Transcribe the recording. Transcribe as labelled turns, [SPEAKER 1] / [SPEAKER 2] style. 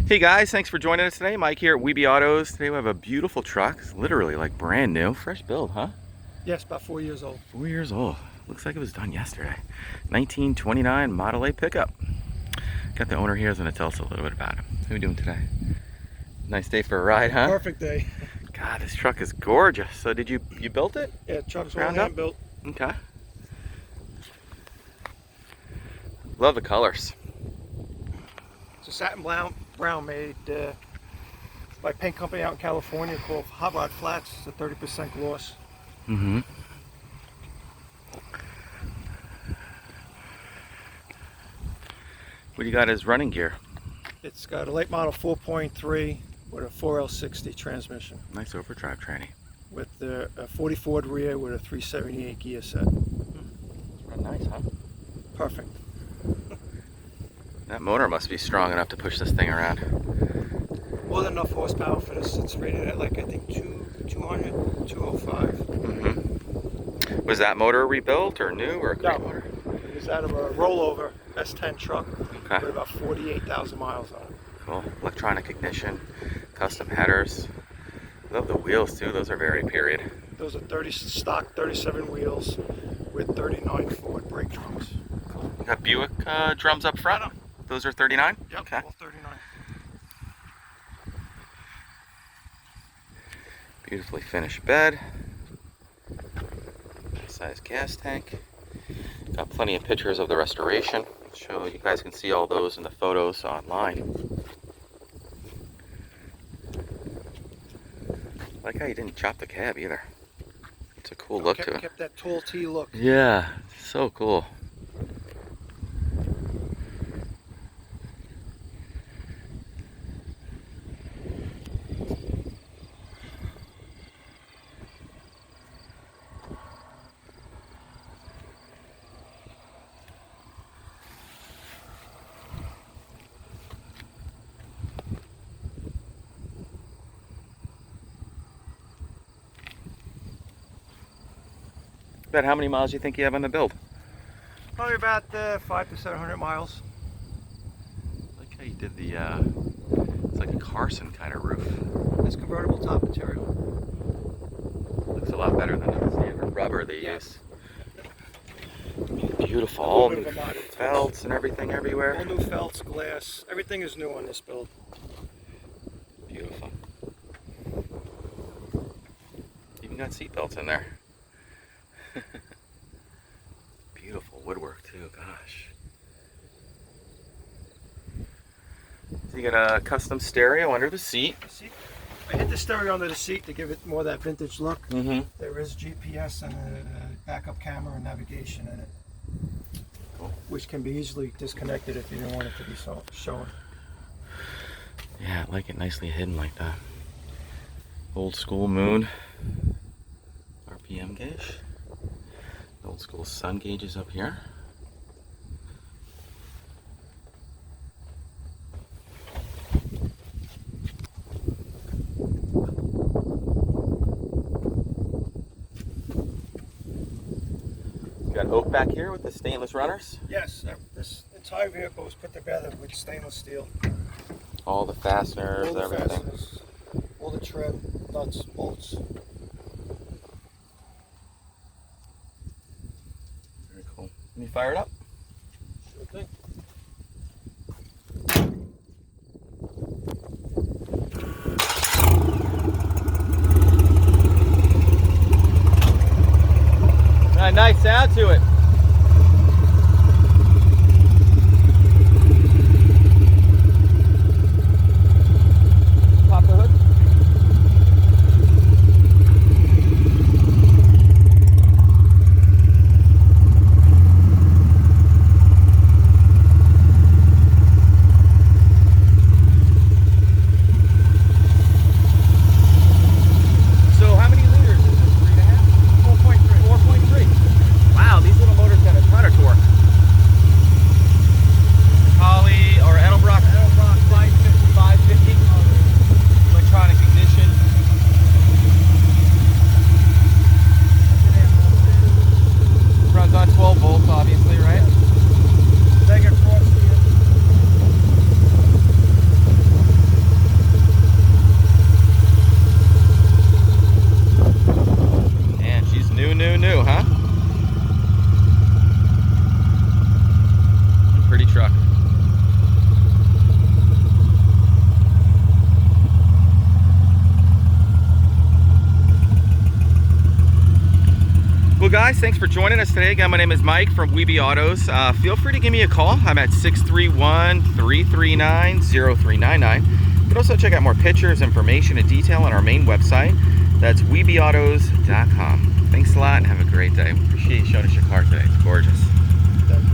[SPEAKER 1] Hey guys, thanks for joining us today. Mike here at Weeby Autos. Today we have a beautiful truck. It's literally like brand new. Fresh build, huh?
[SPEAKER 2] Yes, about 4 years old.
[SPEAKER 1] 4 years old. Looks like it was done yesterday. 1929 Model A pickup. Got the owner here. He's going to tell us a little bit about it. How are we doing today? Nice day for a ride, huh?
[SPEAKER 2] Perfect day.
[SPEAKER 1] God, this truck is gorgeous. So did you built it?
[SPEAKER 2] Yeah, truck's all
[SPEAKER 1] Ground up?
[SPEAKER 2] hand built.
[SPEAKER 1] Okay. Love the colors.
[SPEAKER 2] It's a satin brown made by a paint company out in California called Hot Rod Flats. It's a 30% gloss.
[SPEAKER 1] Mm-hmm. What do you got as running gear?
[SPEAKER 2] It's got a late model 4.3 with a 4L60 transmission.
[SPEAKER 1] Nice overdrive tranny.
[SPEAKER 2] With a 40 Ford rear with a 378 gear set.
[SPEAKER 1] It's run nice, huh?
[SPEAKER 2] Perfect.
[SPEAKER 1] That motor must be strong enough to push this thing around.
[SPEAKER 2] More than enough horsepower for this. It's rated at like I think 200, 205.
[SPEAKER 1] Mm-hmm. Was that motor rebuilt or new or a crate motor?
[SPEAKER 2] It was out of a rollover S10 truck
[SPEAKER 1] Okay.
[SPEAKER 2] with about 48,000 miles on it.
[SPEAKER 1] Cool. Electronic ignition, custom headers. Love the wheels too. Those are very period.
[SPEAKER 2] Those are stock 37 wheels with 39 Ford brake drums.
[SPEAKER 1] Cool. You got Buick drums up front. Those are 39?
[SPEAKER 2] Yep,
[SPEAKER 1] Okay.
[SPEAKER 2] all 39.
[SPEAKER 1] Beautifully finished bed. Nice size gas tank. Got plenty of pictures of the restoration. So you guys can see all those in the photos online. I like how you didn't chop the cab either. It's a cool look to it.
[SPEAKER 2] Kept that tall T look.
[SPEAKER 1] Yeah, so cool. About how many miles do you think you have on the build?
[SPEAKER 2] Probably about 500 to 700 miles.
[SPEAKER 1] I like how you did the, it's like a Carson kind of roof.
[SPEAKER 2] It's convertible top material.
[SPEAKER 1] Looks a lot better than the standard rubber they use. Beautiful,
[SPEAKER 2] A
[SPEAKER 1] all
[SPEAKER 2] little
[SPEAKER 1] new
[SPEAKER 2] bit of a mod.
[SPEAKER 1] felts and everything everywhere.
[SPEAKER 2] All new felts, glass, everything is new on this build.
[SPEAKER 1] Beautiful. Even got seat belts in there. Beautiful woodwork too, gosh. So you got a custom stereo under the seat.
[SPEAKER 2] I hit the stereo under the seat to give it more of that vintage look.
[SPEAKER 1] Mm-hmm.
[SPEAKER 2] There is GPS and a backup camera and navigation in it.
[SPEAKER 1] Cool.
[SPEAKER 2] Which can be easily disconnected if you don't want it to be shown.
[SPEAKER 1] Yeah, I like it nicely hidden like that. Old school moon. RPM gauge. Old school sun gauges up here. You got oak back here with the stainless runners.
[SPEAKER 2] Yes, this entire vehicle was put together with stainless steel.
[SPEAKER 1] All the fasteners,
[SPEAKER 2] All the
[SPEAKER 1] everything.
[SPEAKER 2] fasteners, all the trim, nuts, bolts.
[SPEAKER 1] Very cool. Can you fire it up?
[SPEAKER 2] Sure thing.
[SPEAKER 1] Nice sound to it. Pop the hood. So how many liters is this? 3.5? 4.3. Wow, these little guys, thanks for joining us today. Again, my name is Mike from Weeby Autos. Feel free to give me a call. I'm at 631-339-0399. You can also check out more pictures, information, and detail on our main website. That's weebyautos.com. Thanks a lot and have a great day. Appreciate you showing us your car today. It's gorgeous.
[SPEAKER 2] Thank you.